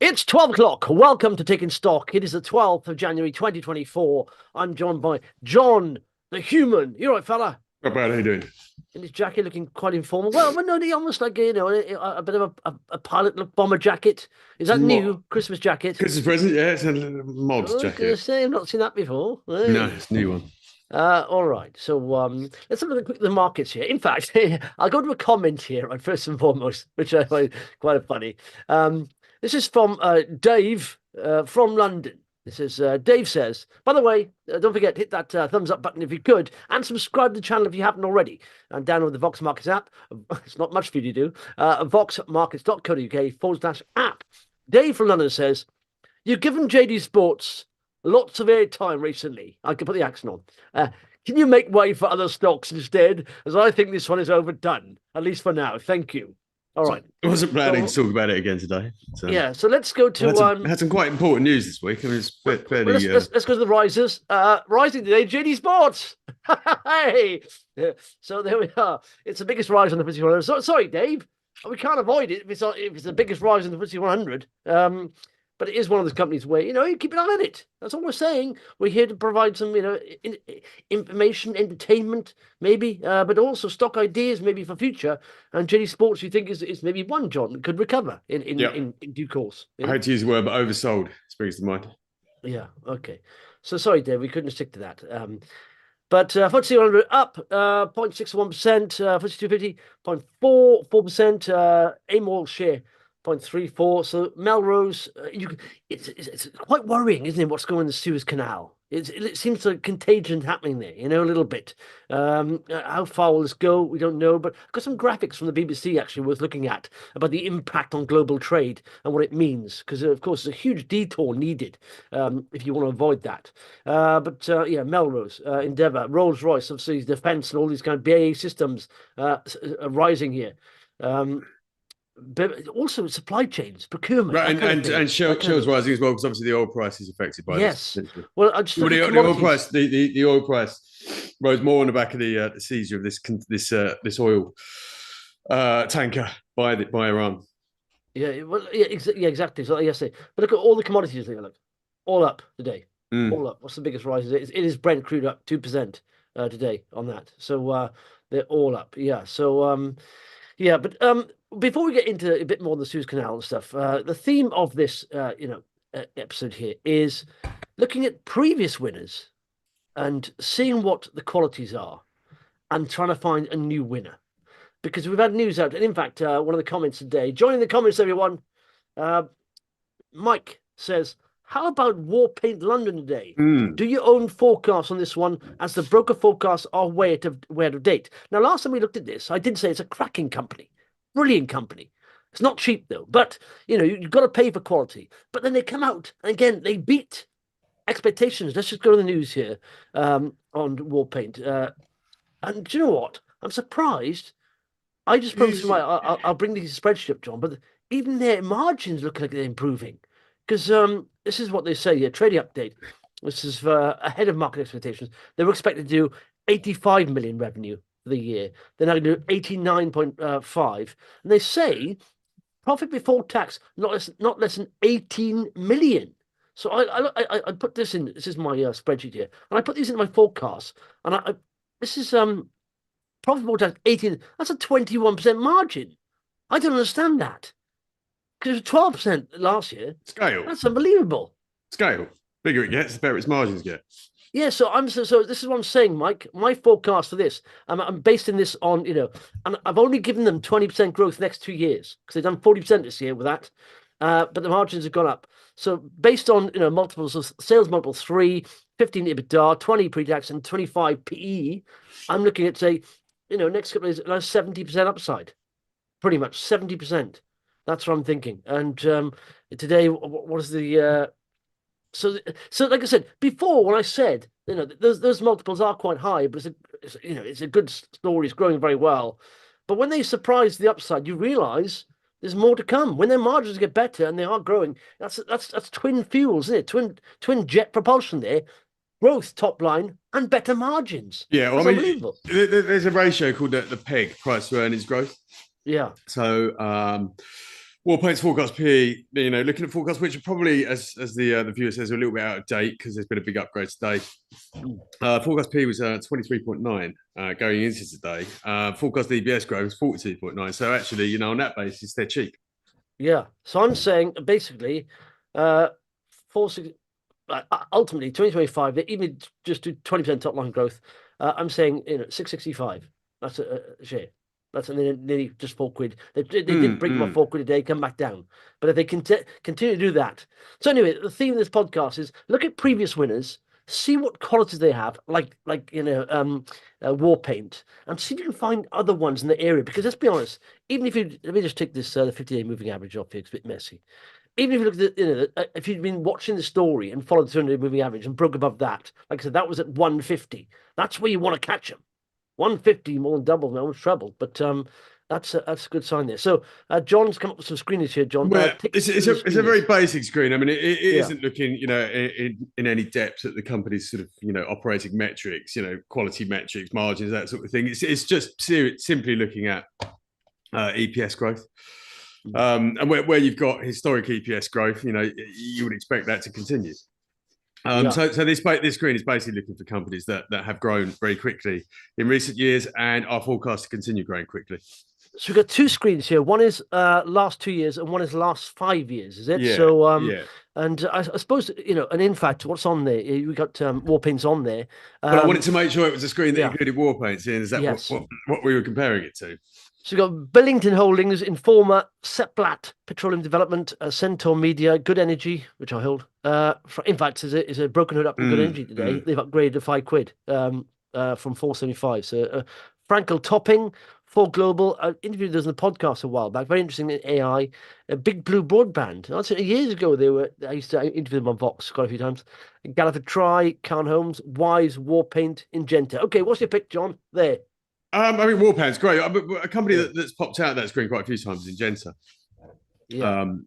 It's 12 o'clock. Welcome to Taking Stock. It is the 12th of January 2024. I'm joined by John, the human. You all right, fella? Not bad. How you doing? In his jacket, looking quite informal. Well, no, almost like, a bit of a pilot look bomber jacket. Is that new? Christmas jacket? Christmas present, yeah. It's a mod I was jacket. going to say, I've not seen that before. Hey. No, it's a new one. All right. So let's have a look at the markets here. In fact, I'll go to a comment here, right, first and foremost, which I find quite funny. This is from Dave from London. This is Dave says, by the way, don't forget, hit that thumbs up button if you could, and subscribe to the channel if you haven't already. And download the Vox Markets app. It's not much for you to do. voxmarkets.co.uk/app. Dave from London says, you've given JD Sports lots of airtime recently. I can put the accent on. Can you make way for other stocks instead? As I think this one is overdone, at least for now. Thank you. All right. I wasn't planning to talk about it again today. So, yeah, so let's go to... had some quite important news this week. I mean, it's fairly... let's go to the risers. Rising today, JD Sports. Hey! So there we are. It's the biggest rise on the FTSE 100. So, sorry, Dave. We can't avoid it if it's the biggest rise in the FTSE 100. But it is one of those companies where, you keep an eye on it. That's all we're saying. We're here to provide some, information, entertainment, maybe, but also stock ideas maybe for future. And JD Sports, you think is maybe one, John, that could recover in due course. I hate to use the word, but oversold springs to mind. Yeah, okay. So sorry, Dave, we couldn't stick to that. But FTSE 100 up 0.61%, FTSE 250 0.44%, AIM share 0.34. So Melrose, it's quite worrying, isn't it? What's going on in the Suez Canal? It seems like contagion happening there, a little bit. How far will this go? We don't know. But I've got some graphics from the BBC actually worth looking at about the impact on global trade and what it means. Because, of course, there's a huge detour needed if you want to avoid that. Melrose, Endeavour, Rolls-Royce, obviously defence and all these kind of BAE systems are rising here. But also supply chains, procurement, right, and Shell's rising as well because obviously the oil price is affected by this. Yes. Well, the oil price, the oil price rose more on the back of the seizure of this oil tanker by Iran. Yeah, well, exactly. So yesterday, but look at all the commodities. Look, all up today. All up. What's the biggest rise? It is Brent crude up 2% today on that. So they're all up. Yeah. So but before we get into a bit more on the Suez Canal and stuff, the theme of this, episode here is looking at previous winners and seeing what the qualities are and trying to find a new winner. Because we've had news out, and in fact, one of the comments today, joining the comments, everyone, Mike says, how about Warpaint London today? Do you own forecasts on this one, as the broker forecasts are way out of date? Now, last time we looked at this, I did say it's a cracking company. Brilliant company. It's not cheap, though. But, you've got to pay for quality. But then they come out, and again, they beat expectations. Let's just go to the news here on Warpaint. And do you know what? I'm surprised. I just promised I'll bring these spreadsheet up, John, but even their margins look like they're improving. Because this is what they say here, trading update. This is ahead of market expectations. They were expected to do 85 million revenue for the year. They're now going to do 89.5. And they say profit before tax not less than 18 million. So I put this in. This is my spreadsheet here, and I put these in my forecast. And this is profit before tax 18. That's a 21% margin. I don't understand that. Because it was 12% last year. Scale. That's unbelievable. Scale. Bigger it gets, the better its margins get. Yeah, so this is what I'm saying, Mike. My forecast for this, I'm basing this on, and I've only given them 20% growth next 2 years because they've done 40% this year with that. But the margins have gone up. So based on, multiples of sales multiple 3, 15 EBITDA, 20 pre-tax, and 25 PE, I'm looking at, say, next couple of years, 70% upside. Pretty much 70%. That's what I'm thinking. And today, what is the... So like I said, before when I said, those multiples are quite high, but it's a good story. It's growing very well. But when they surprise the upside, you realise there's more to come. When their margins get better and they are growing, that's twin fuels, isn't it? Twin jet propulsion there. Growth top line and better margins. Yeah, well, there's a ratio called the PEG, price to earnings growth. Yeah. So Warpaint's forecast PE, looking at forecasts which are probably, as the viewer says, are a little bit out of date because there's been a big upgrade today. Forecast PE was 23.9 going into today. Forecast EBS growth was 42.9. So actually, on that basis, they're cheap. Yeah. So I'm saying basically, ultimately 2025, they even just do 20% top line growth. I'm saying 665. That's a share. That's nearly just £4. They did break about £4 a day, come back down. But if they continue to do that. So anyway, the theme of this podcast is look at previous winners, see what qualities they have, like Warpaint, and see if you can find other ones in the area. Because let's be honest, even if you let me just take this the 50-day moving average off here, it's a bit messy. Even if you look at if you've been watching the story and followed the 200-day moving average and broke above that, like I said, that was at 150. That's where you want to catch them. 150 more than double, no trouble. But that's a good sign there. So John's come up with some screeners here, John. Well, it's a very basic screen. I mean, it isn't looking, in any depth at the company's sort of, operating metrics, quality metrics, margins, that sort of thing. It's just simply looking at EPS growth. And where you've got historic EPS growth, you would expect that to continue. So this screen is basically looking for companies that have grown very quickly in recent years and are forecast to continue growing quickly. So we've got two screens here. One is last 2 years and one is last 5 years, is it? Yeah, so yeah. And I suppose, and in fact, what's on there? We got Warpaint's on there. But I wanted to make sure it was a screen that included Warpaint, seeing is that what we were comparing it to. So we've got Billington Holdings, Informa, Seplat, Petroleum Development, Centaur Media, Good Energy, which I hold. In fact, is a broken hood up in Good Energy today. They've upgraded to £5 from 475. So Frankel Topping, For Global. I interviewed those in the podcast a while back. Very interesting in AI. Big Blue Broadband. That's years ago. I used to interview them on Vox quite a few times. Galliford Try, Cairn Homes, Wise, Warpaint, Ingenta. Okay, what's your pick, John? There. I mean, Warpaint's great. A company that's popped out that screen quite a few times is Ingenta.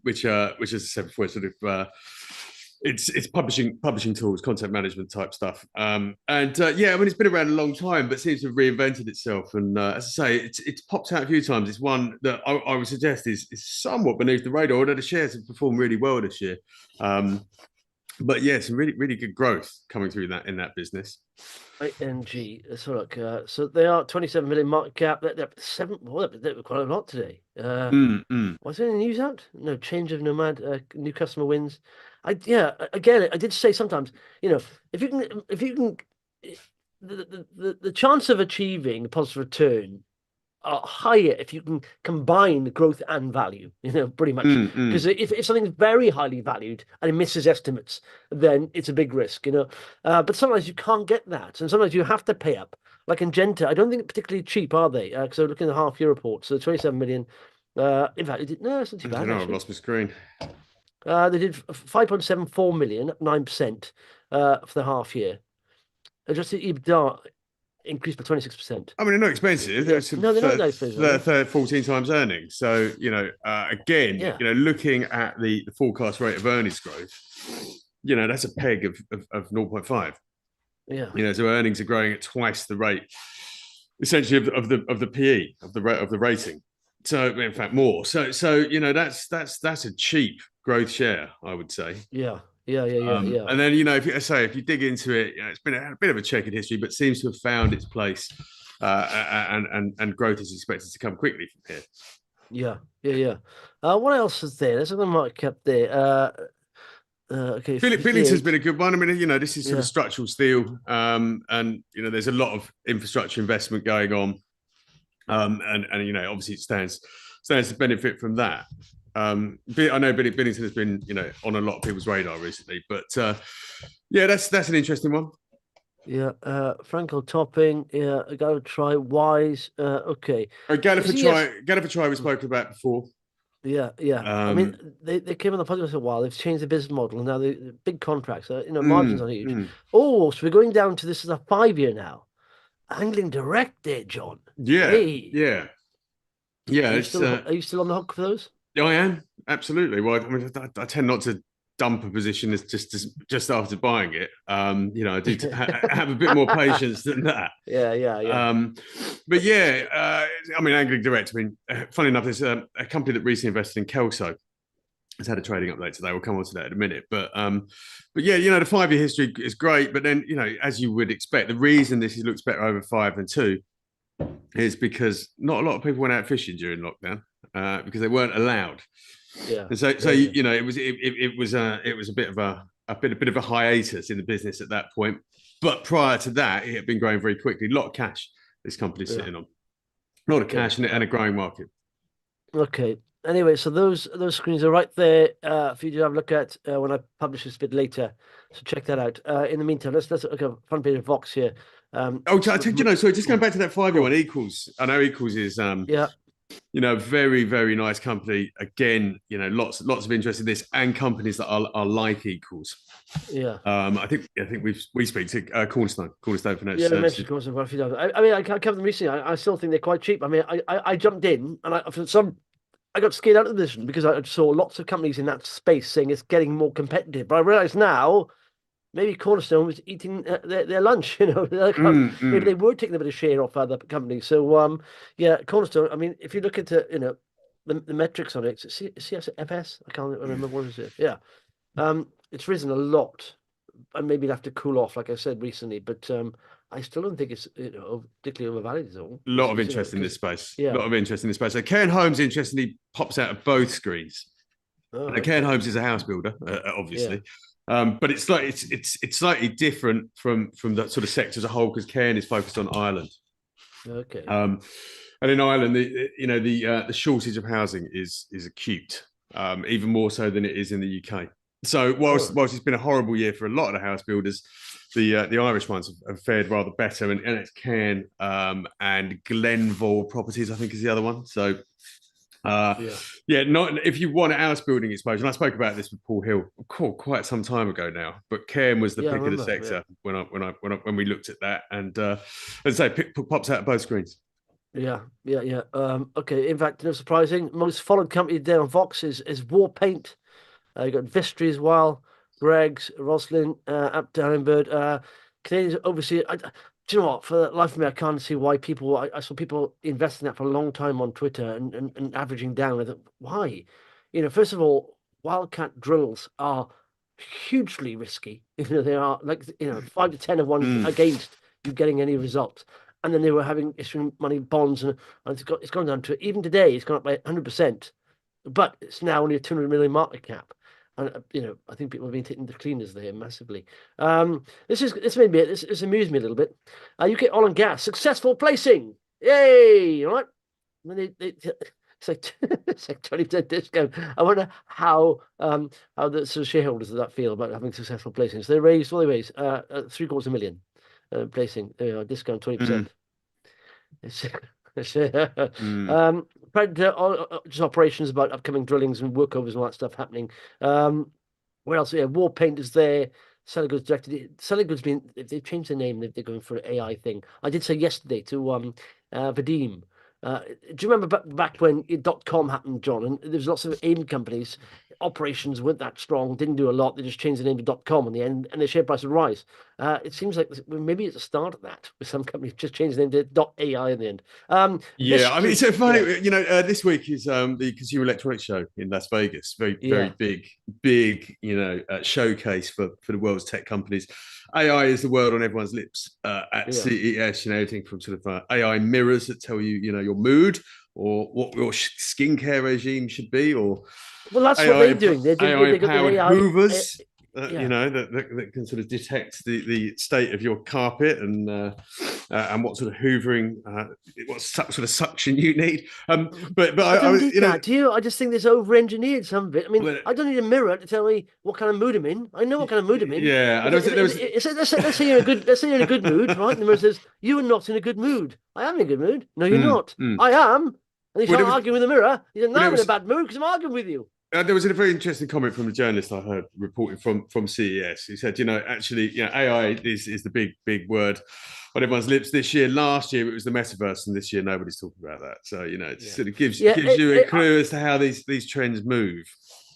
Which as I said before, sort of it's publishing tools, content management type stuff. I mean, it's been around a long time, but seems to have reinvented itself. And as I say, it's popped out a few times. It's one that I would suggest is somewhat beneath the radar, although the shares have performed really well this year. But yeah, some really, really good growth coming through in that business. ING. So look, so they are 27 million market cap. They're quite a lot today. Was there any news out? No change of nomad, new customer wins. Again, I did say sometimes, if you can, the chance of achieving a positive return are higher if you can combine growth and value, pretty much. Because if something's very highly valued and it misses estimates, then it's a big risk, But sometimes you can't get that. And sometimes you have to pay up. Like Ingenta, I don't think particularly cheap, are they? Because I'm looking at the half-year report. So 27 million. In fact, it's not too bad. I've lost my screen. They did 5.74 million, 9% for the half year. Adjusted EBITDA increased by 26%. I mean, they're not expensive. No, they're not expensive. They're 14 times earnings. So, again, looking at the forecast rate of earnings growth, that's a peg of 0.5. Yeah. So earnings are growing at twice the rate, essentially of the PE of the rating. So in fact more. So that's a cheap growth share, I would say. Yeah. And then if you dig into it, it's been a bit of a checkered history, but seems to have found its place, and growth is expected to come quickly from here. Yeah. What else is there? There's something I might have kept there. Okay. Billington's been a good one. I mean, this is sort of structural steel, and there's a lot of infrastructure investment going on, and obviously it stands to benefit from that. I know Billington has been on a lot of people's radar recently, but that's an interesting one. Frankel Topping. I got to try Wise. Okay. Galliford Try we spoke about before. Yeah. I mean, they came on the podcast a while. They've changed the business model, and now the big contracts. Margins are huge. Oh, so we're going down to this is a 5-year now. Angling direct there, John. Yeah. Hey. Yeah. Are you still on the hook for those? I am, absolutely. Well, I mean, I tend not to dump a position as just after buying it. You know, I do have a bit more patience than that. Yeah. But yeah, I mean, angling direct. I mean, funny enough, there's a company that recently invested in Kelso. It's had a trading update today. We'll come on to that in a minute. But yeah, you know, the 5-year history is great. But then, you know, as you would expect, the reason this looks better over 5 than 2 is because not a lot of people went out fishing during lockdown because they weren't allowed. Yeah. And so you know, it was a bit of a hiatus in the business at that point. But prior to that, it had been growing very quickly. A lot of cash this company's sitting on. A lot of cash and a growing market. Okay. Anyway, so those screens are right there for you to have a look at when I publish this a bit later. So check that out. In the meantime, let's look at a front page of Vox here. You know, so just going back to that 5-year one, Equals. I know Equals is you know, very, very nice company. Again, you know, lots of interest in this and companies that are like Equals. Yeah. I think we speak to Cornerstone Financial Services. I mentioned Cornerstone quite a few times. I mean, I covered them recently. I still think they're quite cheap. I mean, I jumped in and I got scared out of the position because I saw lots of companies in that space saying it's getting more competitive. But I realise now maybe Cornerstone was eating their lunch, you know. Maybe they were taking a bit of share off other companies. So, yeah, Cornerstone, I mean, if you look at, you know, the metrics on it, it's CSFS, I can't remember what is it. Yeah. It's risen a lot. And maybe it'll have to cool off, like I said recently, but I still don't think it's, you know, particularly overvalued at all. A lot of interest in this space. Yeah. A lot of interest in this space. So Cairn Homes, interestingly, pops out of both screens. Cairn Homes is a house builder, obviously. Yeah. But it's slightly different from the sort of sector as a whole because Cairn is focused on Ireland. Okay. And in Ireland, the shortage of housing is acute, even more so than it is in the UK. So whilst it's been a horrible year for a lot of the house builders, the Irish ones have fared rather better, and it's Cairn and Glenville Properties, I think, is the other one. So not if you want a house building exposure, and I spoke about this with Paul Hill quite some time ago now, but Cairn was the pick of the sector when we looked at that, and as I say, pops out of both screens. Yeah. Okay. In fact, no surprising, most followed company there on Vox is Warpaint. You got Vistry as well, Greggs, Roslin, up Darrenbird. Canadians, obviously, do you know what? For the life of me, I can't see why people. I saw people investing that for a long time on Twitter and averaging down. I thought, why? You know, first of all, wildcat drills are hugely risky. You know, they are like 5 to 10 of one against you getting any results. And then they were issuing money bonds, and it's gone down to even today. It's gone up by 100%, but it's now only a 200 million market cap. And I think people have been taking the cleaners there massively. This amused me a little bit. UK Oil and Gas successful placing, yay! All right, it's like 20% discount. I wonder how the sort of shareholders of that feel about having successful placings. They raised 750,000 placing. Discount 20%. Just operations about upcoming drillings and workovers and all that stuff happening. Where else? Yeah, Warpaint is there. Selling Goods directed. Selling Goods they've changed their name. They're going for an AI thing. I did say yesterday to Vadim. Do you remember back when .com happened, John? And there's lots of AIM companies. Operations weren't that strong, didn't do a lot. They just changed the name to .com in the end, and their share price would rise. It seems like maybe it's a start of that, with some companies just changed the name to .ai in the end. I mean, it's so funny. Yeah. This week is the Consumer Electronics Show in Las Vegas. Very big, showcase for the world's tech companies. AI is the word on everyone's lips at CES. Everything from sort of AI mirrors that tell you, your mood or what your skincare regime should be, or that's what they're doing. They've got AI Hoovers, that can sort of detect the state of your carpet and what sort of hoovering, what sort of suction you need. But I just think there's over-engineered some of it. I mean, I don't need a mirror to tell me what kind of mood I'm in. I know what kind of mood I'm in. Yeah, I don't think there was. Let's say you're in a good mood, right? And the mirror says you are not in a good mood. I am in a good mood. No, you're not. I am. And you start arguing with the mirror. You say, no, I'm in a bad mood because I'm arguing with you. There was a very interesting comment from a journalist I heard reporting from CES. He said, AI is the big word on everyone's lips this year. Last year it was the metaverse, and this year nobody's talking about that. So it sort of gives you a clue as to how these trends move.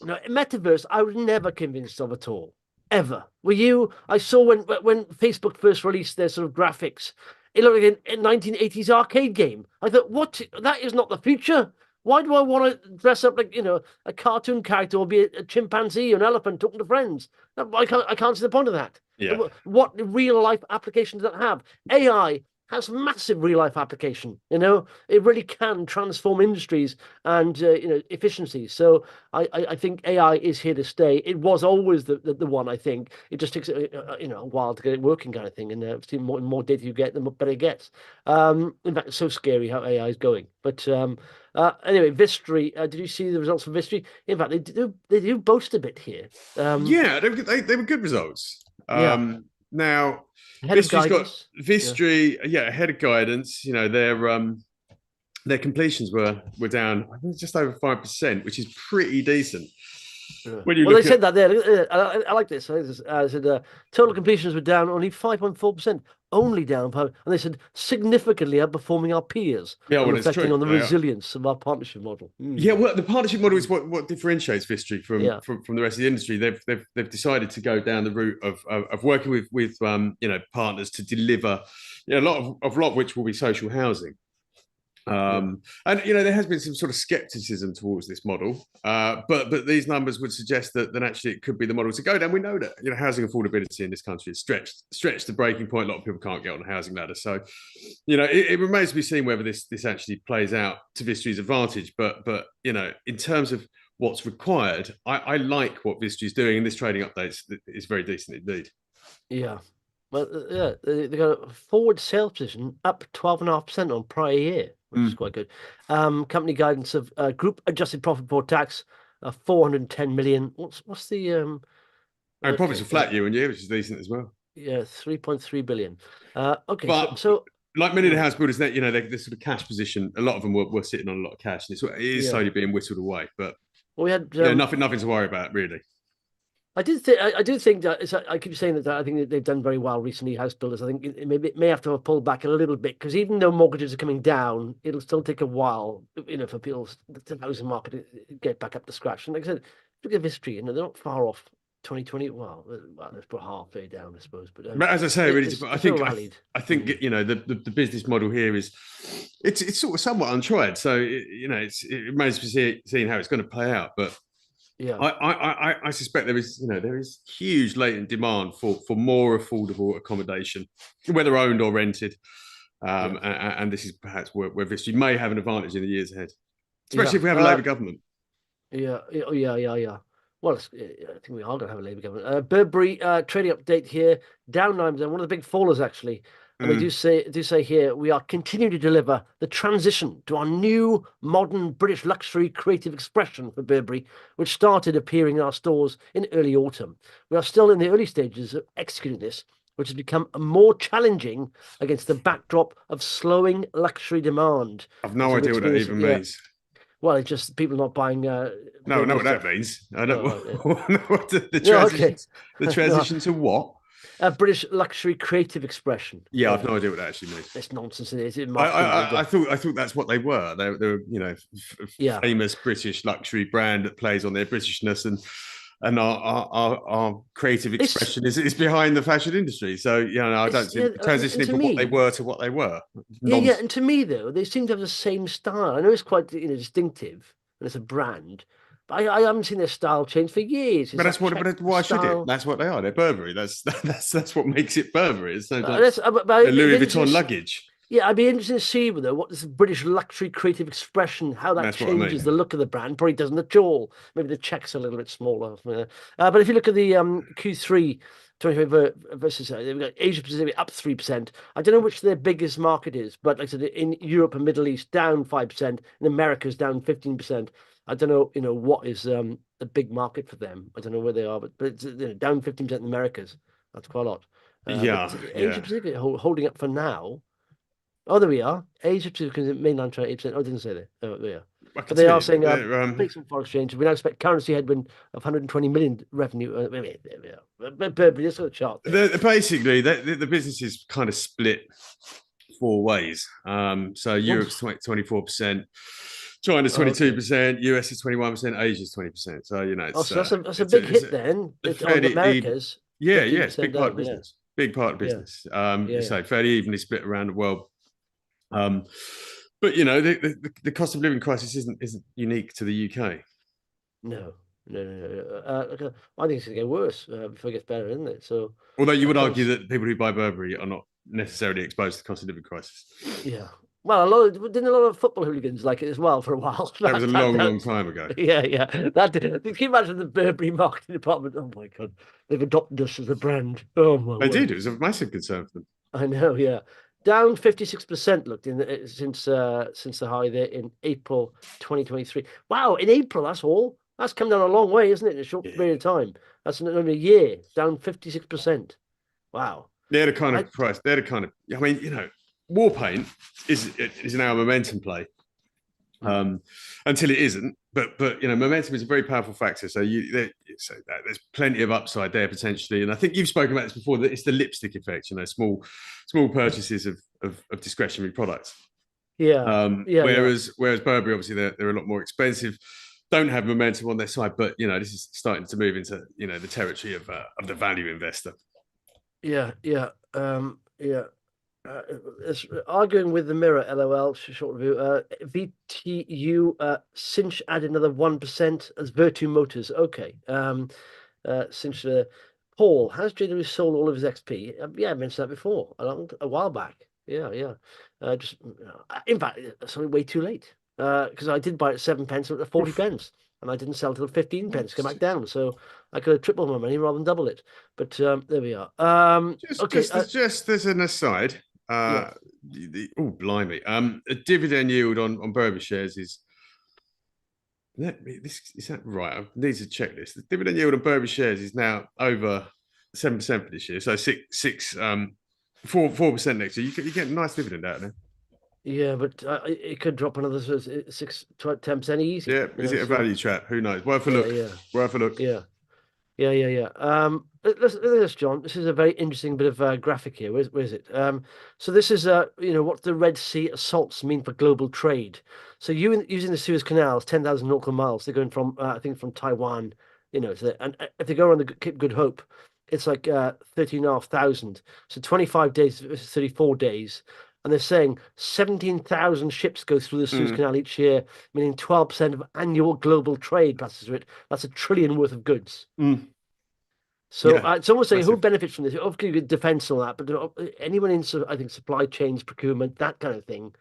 No, metaverse, I was never convinced of at all, ever. Were you? I saw when Facebook first released their sort of graphics, it looked like a 1980s arcade game. I thought, what? That is not the future. Why do I want to dress up like a cartoon character or be a chimpanzee or an elephant talking to friends? I can't see the point of that. Yeah. What real life application does that have? AI has massive real life application. It really can transform industries and efficiencies. So I think AI is here to stay. It was always the one. I think it just takes a while to get it working, kind of thing. And the more data you get, the better it gets. In fact, it's so scary how AI is going. But anyway, Vistry. Did you see the results for Vistry? In fact, they do boast a bit here. Yeah, they were good results. Yeah. Now, Ahead of Vistry's got Vistry, yeah, ahead of guidance. Their completions were down, I think, just over 5%, which is pretty decent. When you they said that there. I like this. I said total completions were down only 5.4%, only down, and they said significantly outperforming our peers. Yeah, well, reflecting on the resilience of our partnership model. Yeah, well, the partnership model is what differentiates Vistry from the rest of the industry. They've decided to go down the route of working with partners to deliver a lot of which will be social housing. And there has been some sort of skepticism towards this model, but these numbers would suggest that actually it could be the model to go down. We know that housing affordability in this country is stretched to breaking point. A lot of people can't get on the housing ladder, so it remains to be seen whether this actually plays out to Vistry's advantage. But in terms of what's required, I like what Vistry's doing, and this trading update is very decent indeed. Yeah. Well, they got a forward sales position up 12.5% on prior year, which is quite good. Company guidance of group adjusted profit before tax of 410 million. What's the and profits are flat year on year, which is decent as well. Yeah, 3.3 billion. Okay, but so like many of the house builders, their sort of cash position, a lot of them were sitting on a lot of cash, and it is slowly being whittled away. But we had nothing to worry about really. I do think that I keep saying that I think that they've done very well recently, house builders. I think it may have to pull back a little bit, because even though mortgages are coming down, it'll still take a while, for people's the housing market to get back up to scratch. And like I said, look at Vistry, they're not far off 2020. Well, let's put halfway down, I suppose. But as I say, I think the business model here is it's sort of somewhat untried, so it remains to be seen how it's going to play out, but. Yeah, I suspect there is huge latent demand for more affordable accommodation, whether owned or rented, and this is perhaps where Vistry may have an advantage in the years ahead, especially if we have a Labour government. Yeah. Well, I think we are going to have a Labour government. Burberry trading update here, down 9%, one of the big fallers actually. And they do say here, we are continuing to deliver the transition to our new modern British luxury creative expression for Burberry, which started appearing in our stores in early autumn. We are still in the early stages of executing this, which has become more challenging against the backdrop of slowing luxury demand. I've no idea what that even means. Well, it's just people not buying. No, I know what that means. I don't know what the transition to what? A British luxury creative expression. Yeah, I've no idea what that actually means. It's nonsense. It is. I thought that's what they were. They were famous British luxury brand that plays on their Britishness, and our creative expression is behind the fashion industry. So I don't see transitioning from what they were to what they were. Yeah. And to me though, they seem to have the same style. I know it's quite distinctive, and it's a brand. I haven't seen their style change for years. But that's why should it? That's what they are. They're Burberry. That's what makes it Burberry. It's no Louis Vuitton luggage. Yeah, I'd be interested to see though what this British luxury creative expression, how that changes the look of the brand. Probably doesn't at all. Maybe the check's a little bit smaller. But if you look at the Q3 25 versus they've got Asia Pacific up 3%. I don't know which their biggest market is, but like I said, in Europe and Middle East down 5%, in America's down 15%. I don't know, what is the big market for them. I don't know where they are, but it's down 15% in Americas. That's quite a lot. Asia Pacific holding up for now. Oh, there we are. Asia Pacific, mainland China, 8%. Oh, I didn't say that. Oh, there we are. But they are saying based on foreign exchange, we now expect currency headwind of 120 million revenue. Burberry, let's go to the chart. Basically, the business is kind of split four ways. So Europe's 24%. China's 22%, US is 21%, Asia's 20%. So, you know, it's so that's a big hit then. It's on America's. Yeah, it's a big part of business. Big part of business. So fairly evenly split around the world. But you know, the cost of living crisis isn't unique to the UK. No. I think it's going to get worse before it gets better, isn't it? So, although you would argue that people who buy Burberry are not necessarily exposed to the cost of living crisis. Yeah. Well, didn't a lot of football hooligans like it as well for a while? That was a long time ago. Yeah. Can you imagine the Burberry marketing department? Oh my God, they've adopted us as a brand. Oh my. They did. It was a massive concern for them. I know. Yeah. Down 56% looked in since the high there in April 2023. Wow, in April, that's all. That's come down a long way, isn't it? In a short period of time. That's in only a year, down 56%. Wow. They're the kind of price. They're the kind of. I mean, you know, Warpaint is now a momentum play, until it isn't. But you know, momentum is a very powerful factor. So there's plenty of upside there potentially. And I think you've spoken about this before. That it's the lipstick effect. You know, small purchases of discretionary products. Whereas Burberry, obviously, they're a lot more expensive. Don't have momentum on their side, but you know, this is starting to move into the territory of the value investor. It's arguing with the mirror. LOL. Short review. VTU Cinch added another 1% as Virtu Motors. Okay. Cinch. Paul, has JW sold all of his XP? I mentioned that before a while back. Just in fact, something way too late. Because I did buy it at 7 pence at 40 pence, and I didn't sell till 15 pence. Come back down, so I could have tripled my money rather than double it. But there we are. Just as an aside, oh blimey, a dividend yield on Burberry shares is. Is that right? I need to check this. The dividend yield on Burberry shares is now over 7% for this year, so 4% next year. You get a nice dividend out of there. Yeah, but it could drop another 10% easy. Yeah, is it a value trap? Who knows? Worth a look. Worth a look. Yeah. Look at this, John. This is a very interesting bit of graphic here. Where is it? So this is what the Red Sea assaults mean for global trade. So using the Suez Canal, 10,000 nautical miles. They're going from I think from Taiwan. And if they go around the Cape Good Hope, it's like 13,500. So 25 days versus 34 days. And they're saying 17,000 ships go through the Suez Canal each year, meaning 12% of annual global trade passes through it. That's $1 trillion worth of goods. So it's almost saying who benefits from this? Obviously, defense and all that, but anyone in, I think, supply chains, procurement, that kind of thing,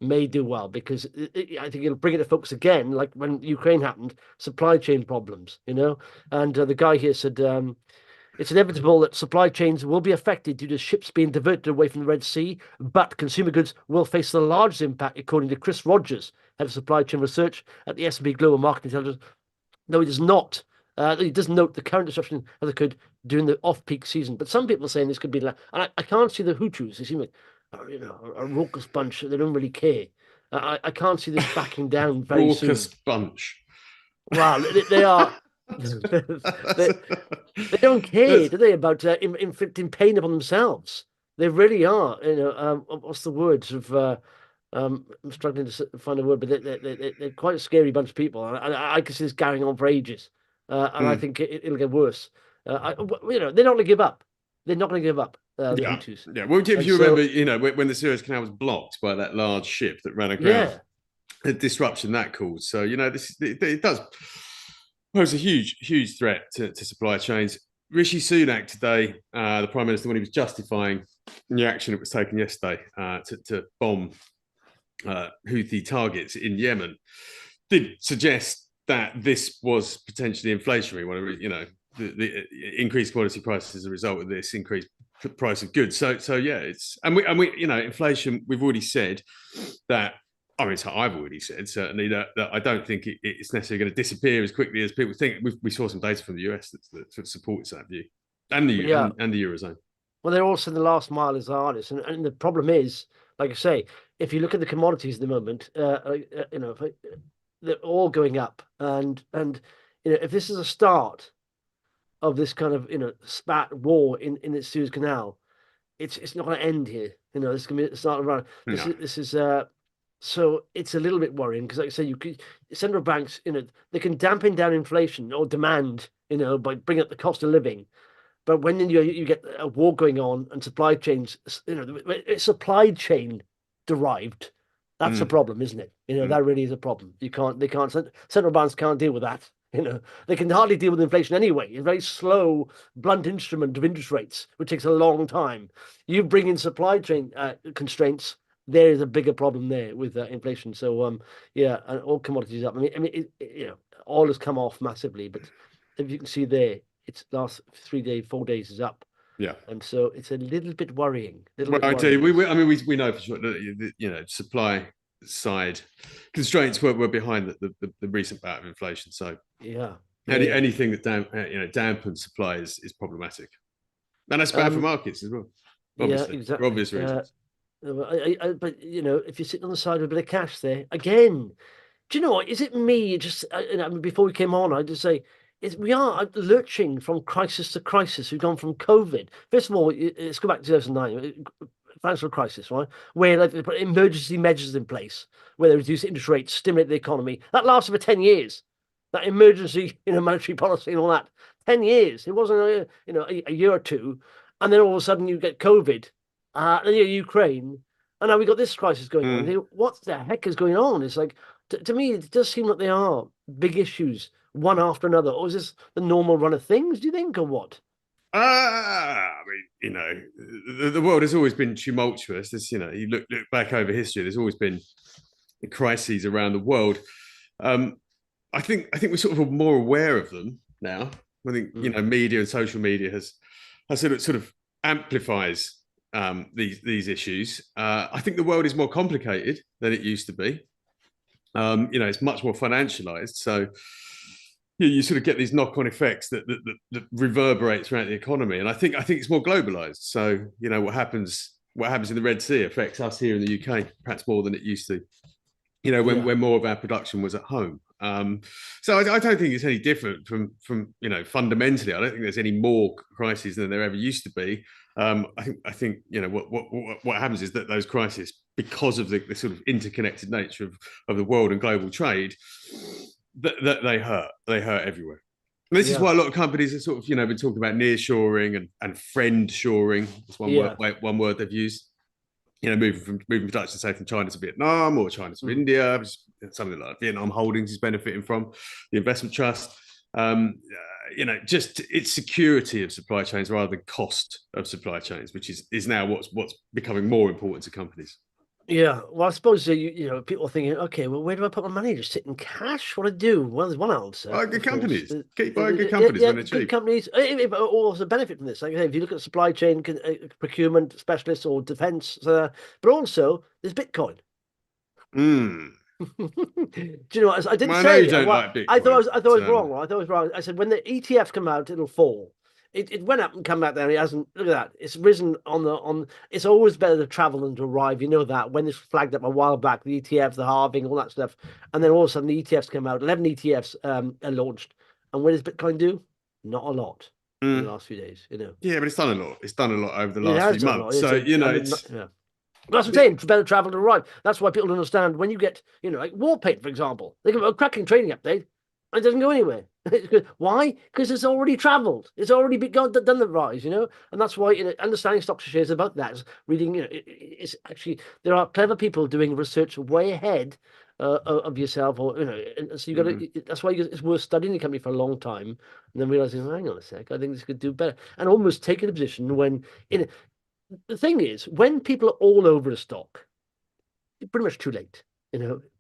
may do well because I think it'll bring it to focus again, like when Ukraine happened, supply chain problems, And the guy here said, it's inevitable that supply chains will be affected due to ships being diverted away from the Red Sea, but consumer goods will face the largest impact, according to Chris Rogers, head of supply chain research at the S&P Global Market Intelligence. No, he does not. He does note the current disruption as occurred during the off-peak season. But some people are saying this could be like, and I can't see the Hutus. They seem like a raucous bunch. They don't really care. I can't see this backing down very soon. Raucous bunch. Wow, they are. they don't care, do they, about inflicting pain upon themselves? They really are. What's the words of? I'm struggling to find a word, but they're quite a scary bunch of people. I can see this going on for ages, and I think it'll get worse. They're not going to give up. They're not going to give up. The Hutus. Yeah. Well, if you remember, when the Suez Canal was blocked by that large ship that ran aground, the disruption that caused. So it does pose a huge threat to supply chains. Rishi Sunak today, the Prime Minister, when he was justifying the action that was taken yesterday to bomb Houthi targets in Yemen, did suggest that this was potentially inflationary. The increased commodity prices as a result of this increased price of goods. So it's and we inflation. We've already said that. I mean, I've already said certainly that I don't think it's necessarily going to disappear as quickly as people think. We saw some data from the US that supports that view, and the Eurozone. Well, they're also the last mile is the hardest, and the problem is, like I say, if you look at the commodities at the moment, they're all going up, and if this is a start of this kind of spat war in the Suez Canal, it's not going to end here. This is going to be the start of run. This is So it's a little bit worrying because, like I say, central banks, they can dampen down inflation or demand, by bringing up the cost of living. But when you get a war going on and supply chains, it's supply chain derived. That's a problem, isn't it? That really is a problem. Central banks can't deal with that. They can hardly deal with inflation anyway. It's a very slow, blunt instrument of interest rates, which takes a long time. You bring in supply chain constraints, there is a bigger problem there with inflation. So, yeah, and all commodities up. Oil has come off massively, but if you can see there, its last 3 days, 4 days is up. Yeah. And so it's a little bit worrying. Well, I do. We know for sure that supply side constraints were behind the recent bout of inflation. So yeah, anything that dampens supply is problematic, and that's bad for markets as well. Obviously, yeah, exactly. For obvious reasons. But if you're sitting on the side with a bit of cash there again, do you know what? Is it me? Just before we came on, I just say we are lurching from crisis to crisis. We've gone from COVID. First of all, let's go back to 2009, financial crisis, right? Where they put emergency measures in place, where they reduce interest rates, stimulate the economy. That lasted for 10 years. That emergency, monetary policy and all that. 10 years. It wasn't a year or two, and then all of a sudden you get COVID, then Ukraine, and now we got this crisis going on. What the heck is going on? It's like, to me, it does seem like they are big issues, one after another. Or is this the normal run of things, do you think, or what? The world has always been tumultuous. You look back over history, there's always been crises around the world. I think we're sort of more aware of them now. I think, media and social media has sort of amplifies these issues. I think the world is more complicated than it used to be. It's much more financialized. So you sort of get these knock-on effects that reverberate throughout the economy. And I think it's more globalized. So, what happens in the Red Sea affects us here in the UK, perhaps more than it used to, when more of our production was at home. So I don't think it's any different from fundamentally. I don't think there's any more crises than there ever used to be. I think what happens is that those crises, because of the sort of interconnected nature of the world and global trade, that they hurt everywhere. And this is why a lot of companies have sort of been talking about nearshoring and friend shoring. That's one word they've used. Moving production, say, from China to Vietnam or China to India, something like Vietnam Holdings is benefiting from the investment trust. Just its security of supply chains rather than cost of supply chains, which is now what's becoming more important to companies. Yeah, well, I suppose people are thinking, okay, well, where do I put my money? Just sit in cash? What do I do? Well, there's one answer. Buy good companies. Keep buying good companies when they're cheap. Good companies also benefit from this. Like I say, if you look at supply chain procurement specialists or defense, but also there's Bitcoin. Do you know what I didn't say? I know you don't like Bitcoin. I thought I was wrong. I thought I was wrong. I said when the ETFs come out, it'll fall. It went up and come back down. It hasn't. Look at that. It's risen on. It's always better to travel than to arrive. You know that. When it's flagged up a while back, the ETFs, the halving, all that stuff, and then all of a sudden the ETFs come out. 11 ETFs are launched, and what does Bitcoin do? Not a lot in the last few days. Yeah, but it's done a lot. It's done a lot over the last few months. So it's. Yeah. That's what I'm saying. It's better travel to arrive. That's why people don't understand when you get, like Warpaint, for example. They give a cracking trading update, and it doesn't go anywhere. Why? Because it's already travelled. It's already done the rise, and that's why understanding stocks and shares is about that. It's reading, it's actually there are clever people doing research way ahead of yourself, or and so you got to. That's why it's worth studying the company for a long time, and then realizing, hang on a sec, I think this could do better, and almost taking a position when the thing is, when people are all over a stock, it's pretty much too late.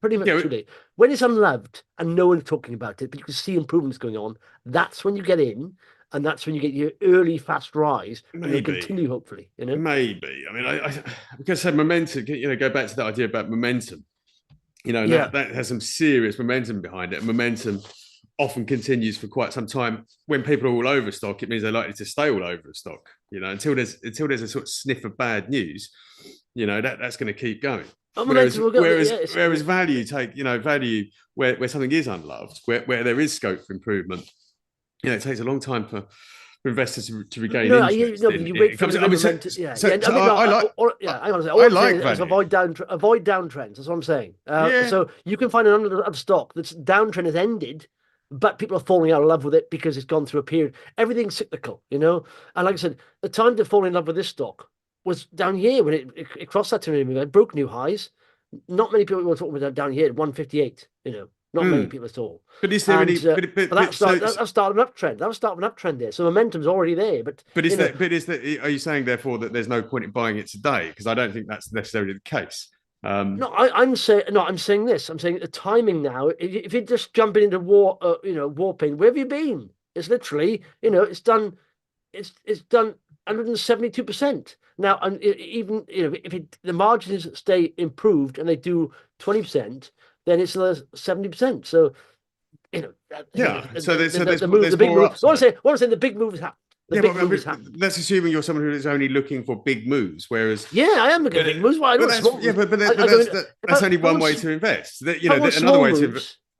Pretty much too late. When it's unloved and no one's talking about it, but you can see improvements going on, that's when you get in, and that's when you get your early fast rise, and you'll continue, hopefully. Maybe. I mean, I because I said momentum. Go back to that idea about momentum. That has some serious momentum behind it. And momentum often continues for quite some time. When people are all over stock, it means they're likely to stay all over stock. Until there's a sort of sniff of bad news, that's going to keep going. Whereas value value where something is unloved, where there is scope for improvement, it takes a long time for for investors to regain No, interest. you wait for the momentum. Yeah, hang on a second. All I I'm like saying is avoid downtrends. That's what I'm saying. So you can find another stock that's downtrend has ended, but people are falling out of love with it because it's gone through a period. Everything's cyclical, And like I said, the time to fall in love with this stock was down here when it crossed that 200 moving, it broke new highs. Not many people were talking about down here at 158. Not many people at all. But is there any? But that started an uptrend. That was starting an uptrend there. So momentum's already there. But is that? Are you saying therefore that there's no point in buying it today? Because I don't think that's necessarily the case. No, I'm saying this. I'm saying the timing now. If you're just jumping into Warpaint, where have you been? It's literally, it's done 172%. Now, and even if the margins stay improved and they do 20%, then it's 70%. So, So there's the big more move. What I'm saying, the big moves happen. That's assuming you're someone who is only looking for big moves, whereas I am looking at big moves. That's only one way to invest.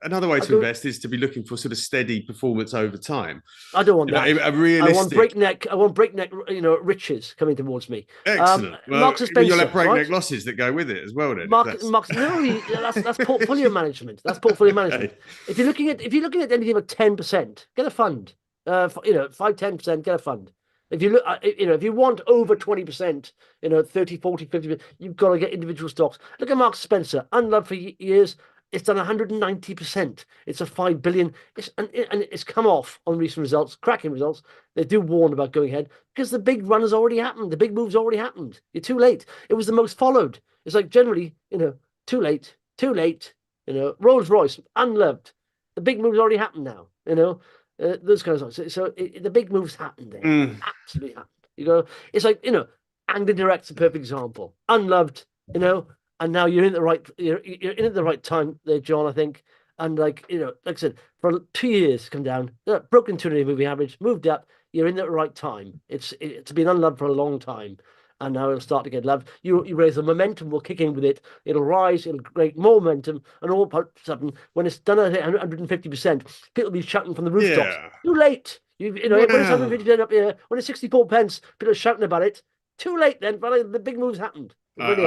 Another way to invest is to be looking for sort of steady performance over time. I don't want that. A realistic. I want breakneck, riches coming towards me. Excellent. Marks and Spencer, you'll have breakneck losses that go with it as well. Then that's portfolio management. That's portfolio management. If you're looking at anything like 10%, get a fund. 5-10%, get a fund. If you look, if you want over 20%, 30, 40, 50%, you've got to get individual stocks. Look at Marks and Spencer, unloved for years. It's done 190%. It's a 5 billion. And it's come off on recent results, cracking results. They do warn about going ahead because the big run has already happened. The big move's already happened. You're too late. It was the most followed. It's like generally, too late. Rolls Royce, unloved. The big move's already happened now. Those kinds of stuff. So the big moves happened there. Absolutely happened. It's like, Angler Direct's a perfect example. Unloved, and now you're in the right, you're in at the right time there, John, I think. And like I said, for 2 years, come down, broken 200 moving average, moved up. You're in the right time. It's been unloved for a long time, and now it'll start to get loved. You raise the momentum will kick in with it. It'll rise. It'll create more momentum, and all of a sudden, when it's done at 150%, people will be shouting from the rooftops. Too late. When it's 150% up here, when it's 64 pence, people are shouting about it. Too late then, but the big moves happened. Really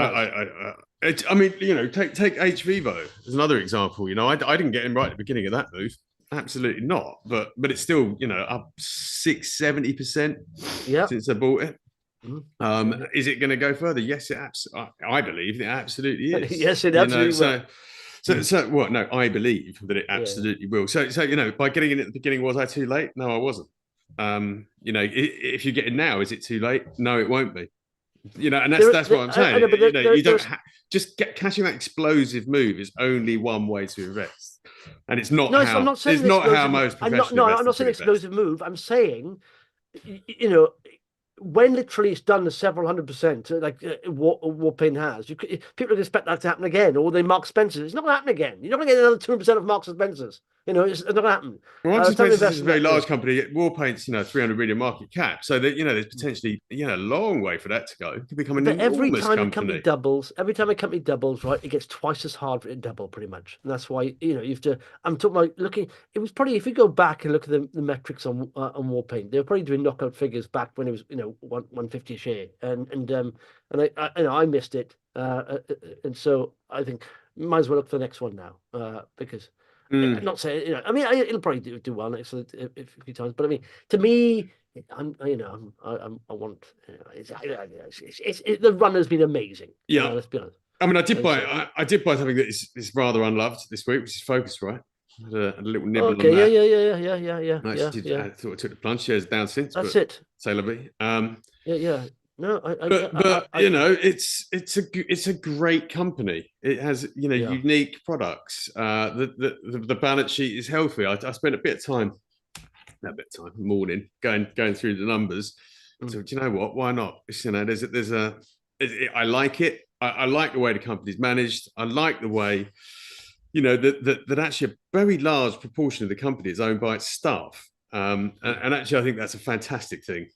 take Hvivo as another example. I didn't get him right at the beginning of that move. Absolutely not. But it's still, up 6-70% since I bought it. Is it going to go further? Yes, I believe it absolutely is. Yes, it absolutely will. So what? No, I believe that it absolutely will. So by getting in at the beginning, was I too late? No, I wasn't. If you get in now, is it too late? No, it won't be. And that's what I'm saying. You don't catching that explosive move is only one way to invest, and it's not. No, I'm not saying it's not how most professional. I'm not saying explosive move. I'm saying, when literally it's done to several 100%, like Warpaint has, people expect that to happen again, or they Marks Spencer's. It's not going to happen again. You're not going to get another 200% of Marks and Spencer's. It's not going to happen. Well, Marks and Spencer's is a very large company. Warpaint's 300 million market cap, so that there's potentially a long way for that to go. It could become an enormous company. Every time a company doubles, right, it gets twice as hard for it to double, pretty much. And that's why you have to. I'm talking about looking. It was probably, if you go back and look at the metrics on Warpaint, they were probably doing knockout figures back when it was 150 a share, and I missed it, and so I think might as well look for the next one now, because. I'm not saying, it'll probably do well next a few times, but I mean, to me, I want. The run has been amazing. Yeah, let's be honest. I mean, I did buy something that is rather unloved this week, which is Focusrite. Had a little nibble on that. Yeah. I thought I took the plunge. Shares down since. That's it. C'est la vie. Yeah. No, it's a great company. It has unique products. The balance sheet is healthy. I spent a bit of time, morning going through the numbers. So do you know what? Why not? I like it. I like the way the company's managed. I like the way that actually a very large proportion of the company is owned by its staff. And actually, I think that's a fantastic thing.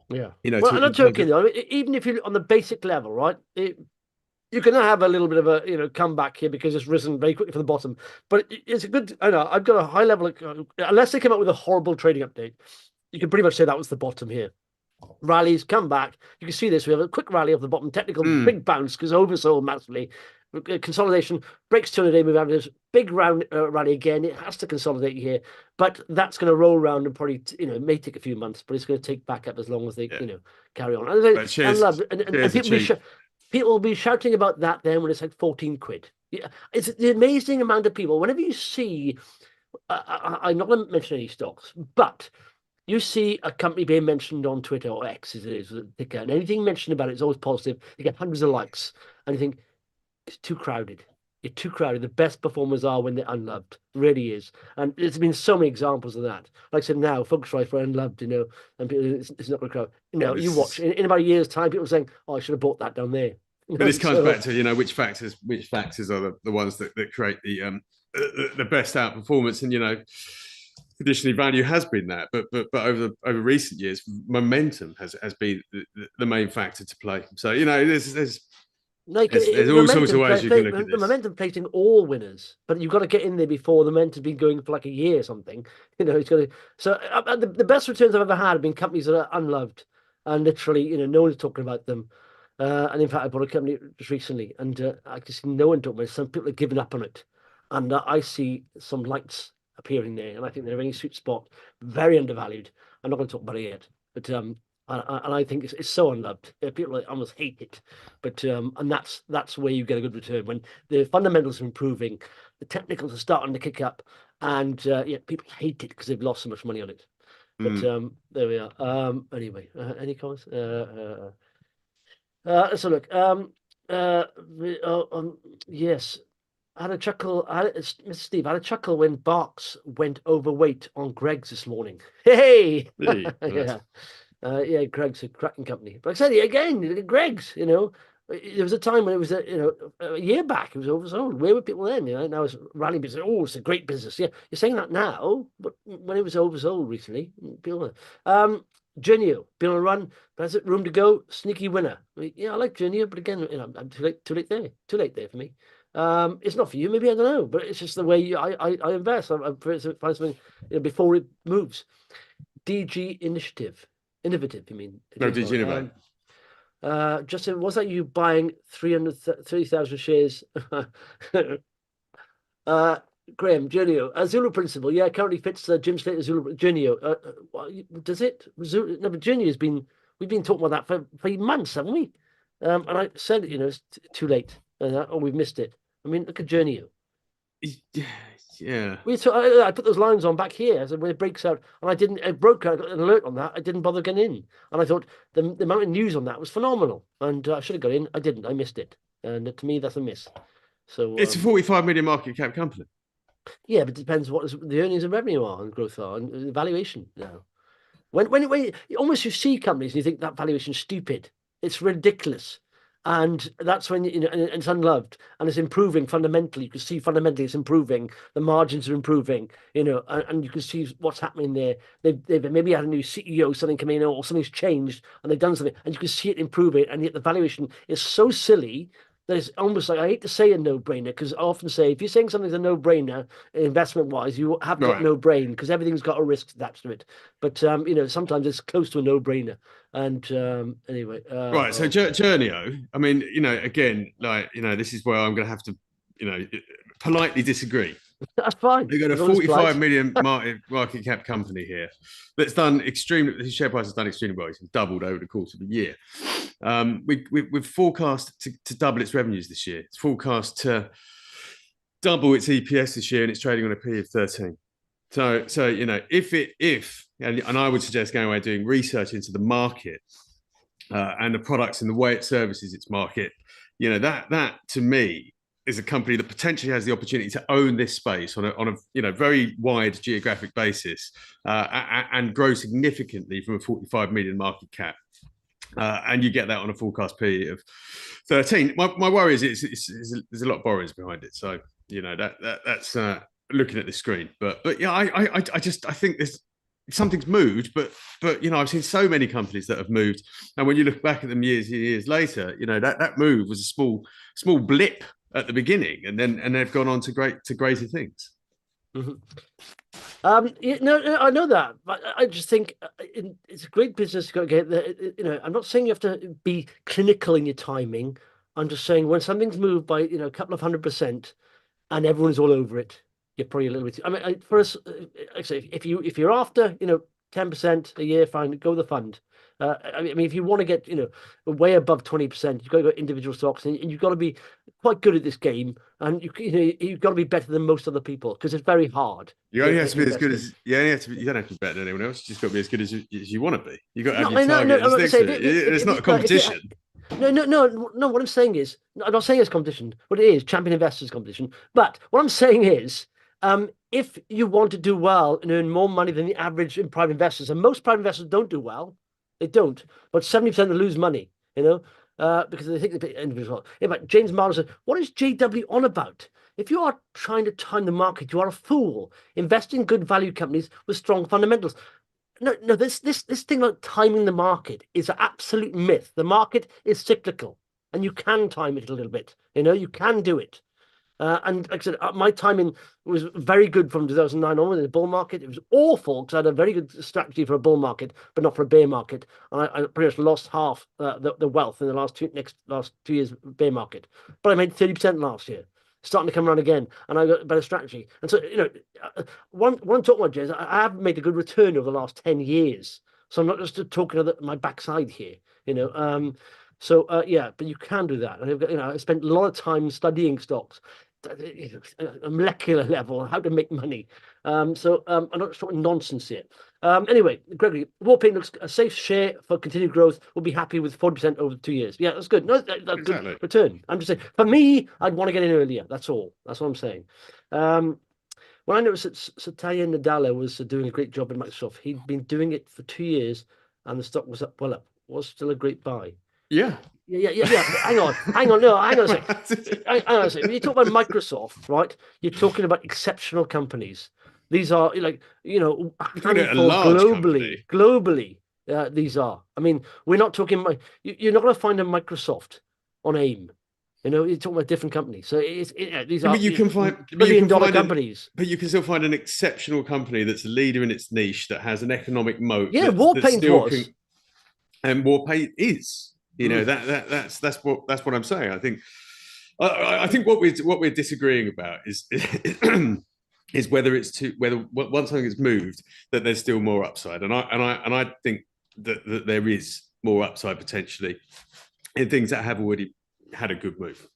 Yeah. I'm not joking though. Even if you're on the basic level, right? You're going to have a little bit of a comeback here because it's risen very quickly from the bottom. But it's a good. I know I've got a high level. Unless they come up with a horrible trading update, you can pretty much say that was the bottom here. Rallies come back. You can see this. We have a quick rally off the bottom. Technical big bounce because oversold massively. Consolidation breaks 200-day move averages. Big round rally again. It has to consolidate here, but that's going to roll around and probably it may take a few months, but it's going to take back up as long as they carry on. And people will be shouting about that then when it's like 14 quid. Yeah, it's the amazing amount of people. Whenever you see, I'm not going to mention any stocks, but you see a company being mentioned on Twitter or X, as it is, and anything mentioned about it is always positive. You get hundreds of likes, and you think it's too crowded. You're too crowded. The best performers are when they're unloved. Really is, and there's been so many examples of that. Like I said, now Focusrite for unloved, and people, it's not going to crowd. You watch in about a year's time, people are saying, "Oh, I should have bought that down there." But this comes back to which factors are the ones that create the best outperformance, and traditionally value has been that, but over recent years, momentum has been the main factor to play. So there's all sorts of ways you can look at this. The momentum placing all winners, but you've got to get in there before the momentum's been going for like a year or something. It's got to. So the best returns I've ever had have been companies that are unloved, and literally, no one's talking about them. And in fact, I bought a company just recently, and I just see no one talking about it. Some people are giving up on it, and I see some lights appearing there, and I think they're in a sweet spot, very undervalued. I'm not going to talk about it yet, but and I think it's so unloved. People almost hate it, but and that's where you get a good return when the fundamentals are improving, the technicals are starting to kick up, and people hate it because they've lost so much money on it. But there we are. Anyway, any comments? So look, yes, I had a chuckle. Mr. Steve, I had a chuckle when Barks went overweight on Greggs this morning. Hey, nice. Yeah, Greggs a cracking company. But I said it again, Greggs. There was a time when it was a year back. It was oversold. Where were people then? Now it's rallying business. Oh, it's a great business. Yeah, you're saying that now, but when it was oversold recently, people. Journeo, been on a run, but has it room to go? Sneaky winner. I like Journeo, but again, I'm too late there. Too late there for me. It's not for you, maybe, I don't know, but it's just the way I invest. I find something before it moves. DG Innovative, you mean? No, DG Innovative. Justin, was that you buying 330,000 shares? Graham, Journeo, Zulu principle. Yeah, currently fits Jim Slater's Zulu Journeo. Does it? No, but Journeo has been, we've been talking about that for months, haven't we? And I said, it's too late. Or we've missed it. I mean, look at Journeo. Yeah. I put those lines on back here. So when it breaks out, and it broke out, I got an alert on that. I didn't bother getting in. And I thought the amount of news on that was phenomenal. And I should have got in. I didn't. I missed it. And to me, that's a miss. So it's a 45 million market cap company. Yeah, but it depends what the earnings and revenue are and growth are and the valuation now. When almost you see companies and you think that valuation's stupid. It's ridiculous. And that's when and it's unloved and it's improving fundamentally. You can see fundamentally it's improving. The margins are improving, and you can see what's happening there. They've maybe had a new CEO, something coming in, or something's changed, and they've done something, and you can see it improving. And yet the valuation is so silly that it's almost like, I hate to say a no-brainer, because I often say if you're saying something's a no-brainer investment-wise, you have got no brain because everything's got a risk attached to it. But sometimes it's close to a no-brainer. And anyway, right. So Journeo, I mean, again, this is where I'm going to have to, politely disagree. That's fine. They've got a 45 million market cap company here that's done extremely. The share price has done extremely well. It's doubled over the course of the year. We've forecast to double its revenues this year. It's forecast to double its EPS this year, and it's trading on a P of 13. So if I would suggest going away and doing research into the market and the products and the way it services its market, that to me is a company that potentially has the opportunity to own this space on a very wide geographic basis and grow significantly from a 45 million market cap. And you get that on a forecast P of 13. My worry is there's a lot of borrowings behind it. So that's looking at the screen. But yeah, I think there's something's moved. But I've seen so many companies that have moved, and when you look back at them years later, that move was a small blip at the beginning, and they've gone on to greater things. I know that, but I just think it's a great business. You've got to get there. I'm not saying you have to be clinical in your timing. I'm just saying when something's moved by a couple of 100% and everyone's all over it, you're probably a little bit. I mean, for us, like I say, if you're after 10% a year, fine, go the fund. I mean, if you want to get way above 20%, you've got to go individual stocks, and you've got to be quite good at this game, and you've got to be better than most other people because it's very hard. You only have to be as good as you only have to be. You don't have to be better than anyone else. You just got to be as good as you want to be. You got to have your target next to it. It's not a competition. No. What I'm saying is, I'm not saying it's competition. What it is, champion investors competition. But what I'm saying is, if you want to do well and earn more money than the average in private investors, and most private investors don't do well, they don't. But 70% lose money, because they think they're individual. In fact, James Marlowe said, "What is JW on about? If you are trying to time the market, you are a fool. Invest in good value companies with strong fundamentals." No. This thing about timing the market is an absolute myth. The market is cyclical, and you can time it a little bit. You can do it. And like I said, my timing was very good from 2009 onward in the bull market. It was awful because I had a very good strategy for a bull market, but not for a bear market. And I pretty much lost half the wealth in the last 2 years bear market. But I made 30% last year, starting to come around again, and I got a better strategy. And so, one talking about, Jez, I have made a good return over the last 10 years. So I'm not just talking about my backside here, So but you can do that. And I spent a lot of time studying stocks, a molecular level, how to make money. I'm not just talking nonsense here. Anyway, Gregory, Warpaint looks a safe share for continued growth. We'll be happy with 40% over 2 years. Yeah, that's good. No, that's exactly. Good return. I'm just saying, for me, I'd want to get in earlier. That's all. That's what I'm saying. When I noticed that Satya Nadella was doing a great job in Microsoft, he'd been doing it for 2 years, and the stock was up. Was still a great buy. Yeah. Hang on. No, hang on a second. Hang on a second. When you talk about Microsoft, right? You're talking about exceptional companies. These are handful globally. These are. I mean, we're not talking. You're not going to find a Microsoft on AIM. You're talking about different companies. So these are. You can find billion-dollar companies. But you can still find an exceptional company that's a leader in its niche that has an economic moat. Yeah, Warpaint was. And Warpaint is. That's what I'm saying. I think what we're disagreeing about is whether once something is moved that there's still more upside, and I think that there is more upside potentially in things that have already had a good move.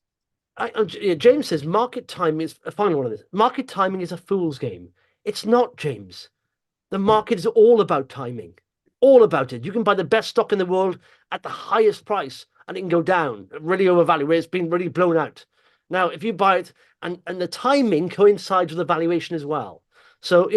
James says market timing is a final one of this. Market timing is a fool's game. It's not, James. The market is all about timing. All about it. You can buy the best stock in the world at the highest price and it can go down, really overvalued, where it's been really blown out. Now, if you buy it and the timing coincides with the valuation as well. So,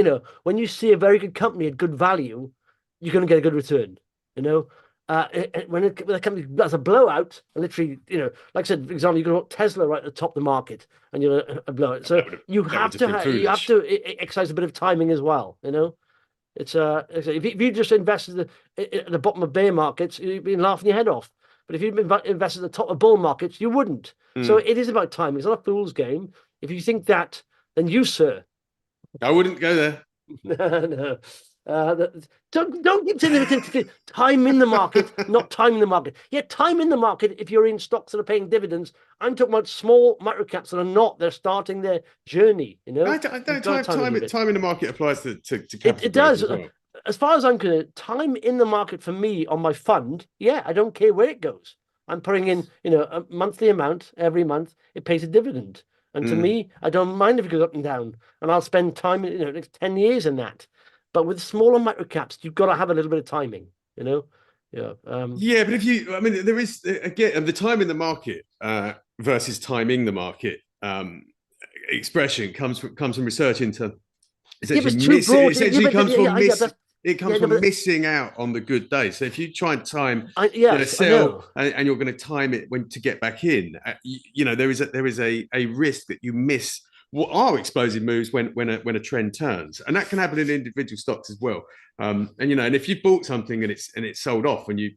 when you see a very good company at good value, you're going to get a good return. When a company does a blowout, literally, like I said, for example, you can put Tesla right at the top of the market and you're a blowout. So you have to exercise a bit of timing as well, It's if you just invested at the bottom of bear markets, you'd be laughing your head off. But if you invested at the top of bull markets, you wouldn't. So it is about timing. It's not a fool's game. If you think that, then you, sir. I wouldn't go there. No. Don't keep saying that time in the market, not time in the market. Yeah, time in the market if you're in stocks that are paying dividends. I'm talking about small micro caps that are not. They're starting their journey. Time in the market applies to capital. It does. As well. As far as I'm concerned, time in the market for me on my fund, I don't care where it goes. I'm putting in, a monthly amount every month. It pays a dividend. And to me, I don't mind if it goes up and down. And I'll spend time, next 10 years in that. But with smaller micro caps, you've got to have a little bit of timing, Yeah. But there is, again, the time in the market versus timing the market expression comes from research into it comes from missing out on the good days. So if you try and time sell and you're going to time it to get back in, there is a risk that you miss what are explosive moves when a trend turns, and that can happen in individual stocks as well. And if you bought something and it's sold off, and you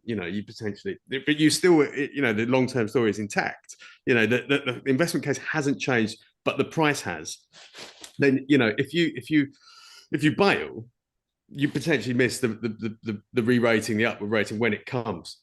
potentially, but you still, the long term story is intact. The investment case hasn't changed, but the price has. then if you bail, you potentially miss the re-rating, the upward rating when it comes.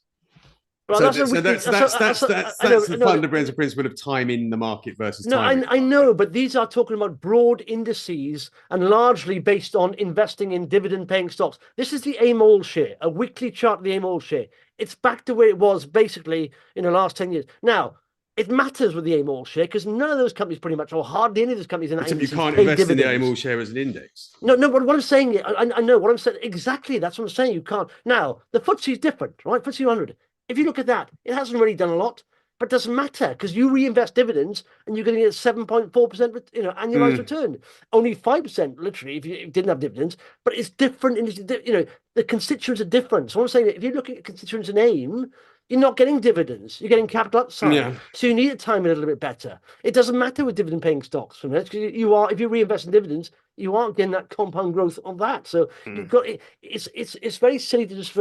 Well, that's the fundamental principle of time in the market versus time. I know, but these are talking about broad indices and largely based on investing in dividend-paying stocks. This is the AIM All share, a weekly chart of the AIM All share. It's back to where it was basically in the last 10 years. Now, it matters with the AIM All share because none of those companies pretty much, or hardly any of those companies in that you can't invest in the AIM All share as an index. No, but what I'm saying, I know what I'm saying. Exactly, that's what I'm saying. You can't. Now, the FTSE is different, right? FTSE 100. If you look at that, it hasn't really done a lot, but it doesn't matter because you reinvest dividends and you're going to get 7.4%, annualized return. Only 5%, literally, if you didn't have dividends. But it's different. The constituents are different. So I'm saying that if you look at constituents in AIM, you're not getting dividends. You're getting capital upside. Yeah. So you need to time it a little bit better. It doesn't matter with dividend-paying stocks from it because if you reinvest in dividends, you aren't getting that compound growth on that. So you've got it's very silly to just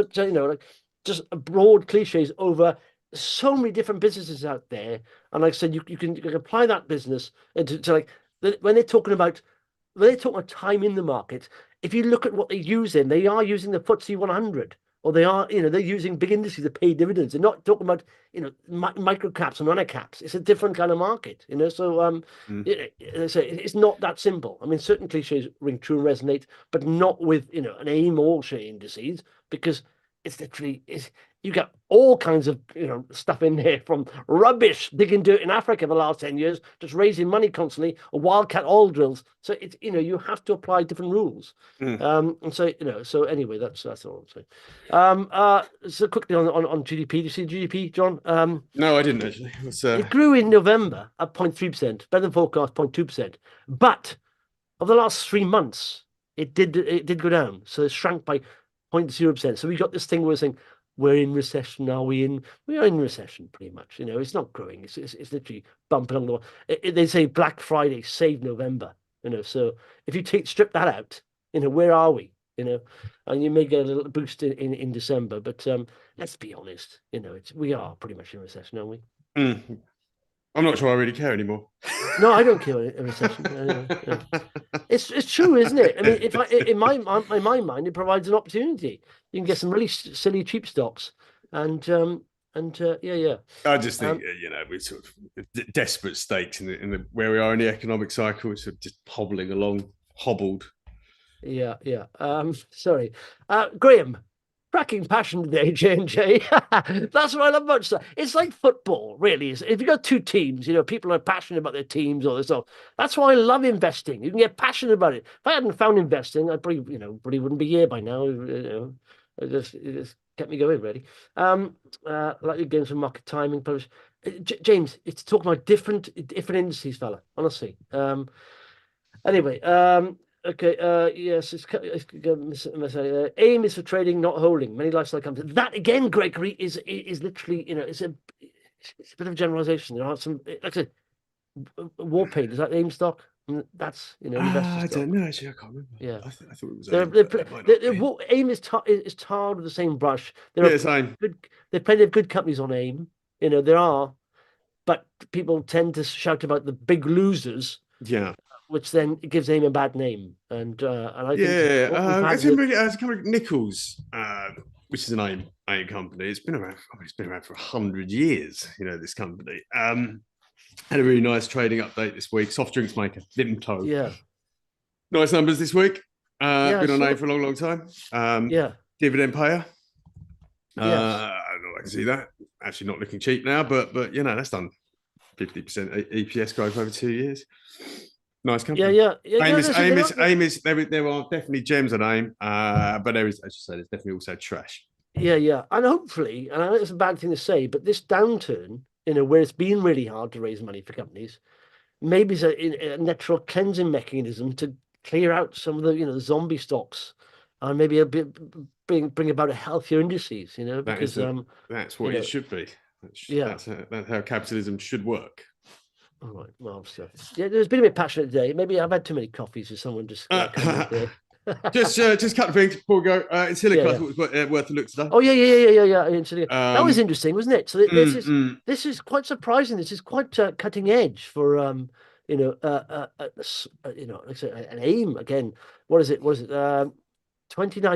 just broad cliches over so many different businesses out there. And like I said, you can apply that business to when they're talking about time in the market. If you look at what they're using, they are using the FTSE 100, or they are they're using big indices to pay dividends. They're not talking about micro caps and nano caps. It's a different kind of market, so it's not that simple. I mean, certain cliches ring true and resonate, but not with an AIM All share indices, because it's literally you get all kinds of stuff in there, from rubbish digging dirt in Africa for the last 10 years, just raising money constantly, or wildcat oil drills. So it's you have to apply different rules. And so anyway, that's all I'm saying. So quickly on GDP, do you see GDP, John? No, I didn't actually. It grew in November at 0.3%, better than forecast 0.2%. But over the last 3 months, it did go down. So it shrank by 0.0%. So we got this thing where we're saying, we're in recession. We are in recession pretty much. It's not growing. It's literally bumping along the way. They say Black Friday saved November. So if you strip that out, where are we? And you may get a little boost in December, but let's be honest. We are pretty much in recession, aren't we? I'm not sure I really care anymore. No, I don't care in recession. It's true, isn't it? I mean, in my mind, it provides an opportunity. You can get some really silly, cheap stocks, and yeah. I just think we're sort of desperate stakes in where we are in the economic cycle. It's sort of just hobbling along, hobbled. Yeah. Sorry, Graham. Cracking passion today, J&J. That's what I love about stuff. It's like football, really. If you've got two teams, people are passionate about their teams or this. That's why I love investing. You can get passionate about it. If I hadn't found investing, I probably wouldn't be here by now. It just kept me going, really. Like the games from market timing. James, it's talking about different indices, fella. Honestly. Anyway. Okay, yes, AIM is for trading, not holding. Many lifestyle companies. That again, Gregory, is literally, it's a bit of a generalization. There are some, like I said, Warpaint, is that AIM stock? That's I don't know. Actually, I can't remember. Yeah, I thought it was AIM. AIM is tarred with the same brush. There are plenty of good companies on AIM. There are, but people tend to shout about the big losers. Yeah. Which then gives AIM a bad name, and I think it's a company, Nichols, which is an AIM company. It's been around for 100 years. This company had a really nice trading update this week. Soft drinks maker, Vimto. Yeah, nice numbers this week. Been on AIM for a long time. Dividend payer. I can see that. Actually, not looking cheap now, but that's done 50% EPS growth over 2 years. Nice company. Yeah. AIM is there are definitely gems on AIM, but there is, as you said, there's definitely also trash. Yeah. And hopefully, and I know it's a bad thing to say, but this downturn, where it's been really hard to raise money for companies, maybe it's a natural cleansing mechanism to clear out some of the zombie stocks, and maybe a bit bring about a healthier indices. Because that's what it should be. That's how capitalism should work. All right. Well, there's been a bit passionate today. Maybe I've had too many coffees, or someone just just a couple of things before we go. Ensilica, I thought was worth a look today. Oh yeah. Ensilica. That was interesting, wasn't it? So this is quite surprising. This is quite cutting edge for you know, you know, like I say, an AIM again. What is it? 29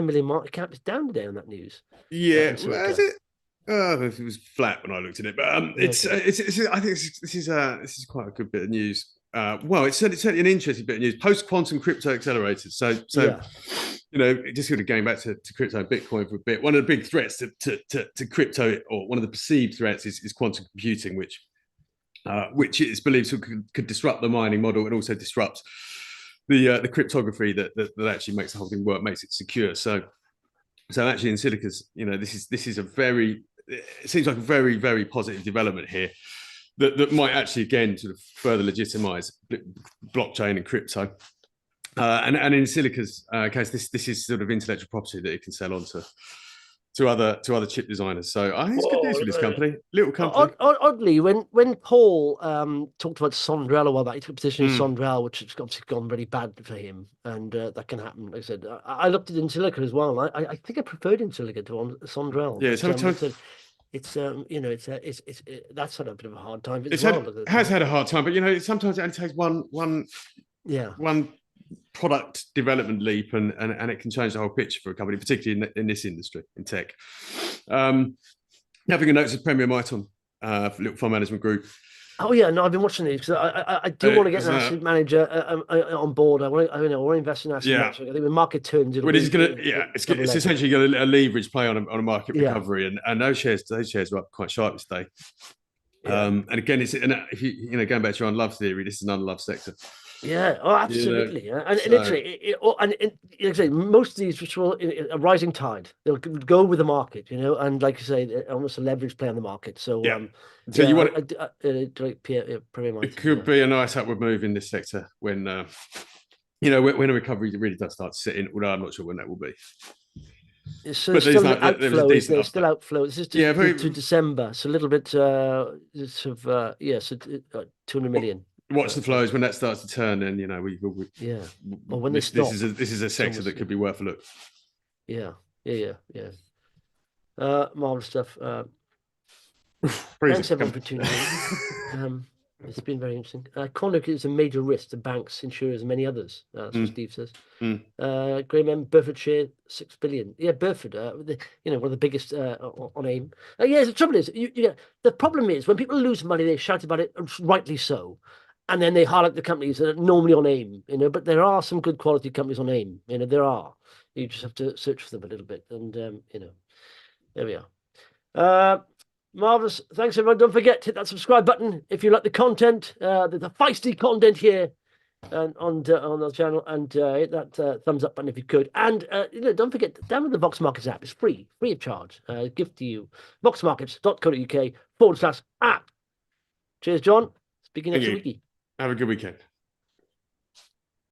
million market cap is down today on that news. Yeah, well, is it? It was flat when I looked at it, but it's I think this is quite a good bit of news. Well, it's certainly an interesting bit of news. Post quantum crypto accelerators. So Yeah. you know, just sort of going back to crypto and Bitcoin for a bit. One of the big threats to crypto, or one of the perceived threats, is quantum computing, which is believed could disrupt the mining model and also disrupt the cryptography that actually makes the whole thing work, makes it secure. So actually, Ensilica's, you know, this is a very, it seems like a very, very positive development here that might actually again sort of further legitimize blockchain and crypto. And in Ensilica's case, this is sort of intellectual property that it can sell on to other chip designers. So I think it's good news for this company, little company. Oddly, when Paul talked about Sondrel a while back, he took a position in Sondrel, which has obviously gone very bad for him, and that can happen. Like I said, I looked at Ensilica as well. I think I preferred Ensilica to Sondrel. Yeah, it's you know, it's that's had a bit of a hard time. It has had a hard time, but you know, sometimes it only takes one product development leap, and it can change the whole picture for a company, particularly in this industry, in tech. Having a note of Premier Miton, little fund management group. Oh yeah, no, I've been watching these because I do want to get an asset manager on board. I want to invest in asset manager. I think when market turns, it's essentially got a leverage play on a market recovery, and those shares are up quite sharply today. And again, if you going back to your unloved theory, this is an unloved sector. Yeah, oh, absolutely. Yeah. And literally, like I say, most of these, which will a rising tide, they'll go with the market, you know, and like you say, almost a leverage play on the market. So, so you want it could be a nice upward move in this sector when you know, when a recovery really does start to sit in. Although I'm not sure when that will be. So but still outflow. There's still outflow. This is to December, so a little bit so 200 million. Watch the flows. When that starts to turn, then you know Or when this is a sector that could be worth a look. Yeah. Marvelous stuff. Thanks everyone for tuning in. It's been very interesting. Conduct is a major risk to banks, insurers, and many others. That's what Steve says. Graham M. Burford share 6 billion. Yeah, Burford. You know, one of the biggest on AIM. The trouble is, the problem is when people lose money, they shout about it, rightly so. And then they highlight the companies that are normally on AIM, you know, but there are some good quality companies on AIM, you know, there are. You just have to search for them a little bit. And, you know, there we are. Marvelous. Thanks, everyone. Don't forget to hit that subscribe button if you like the content, the feisty content here on the channel, and hit that thumbs up button if you could. And, you know, don't forget, download the Vox Markets app. It's free of charge. Gift to you. voxmarkets.co.uk/app. Cheers, John. Speaking next week. Have a good weekend.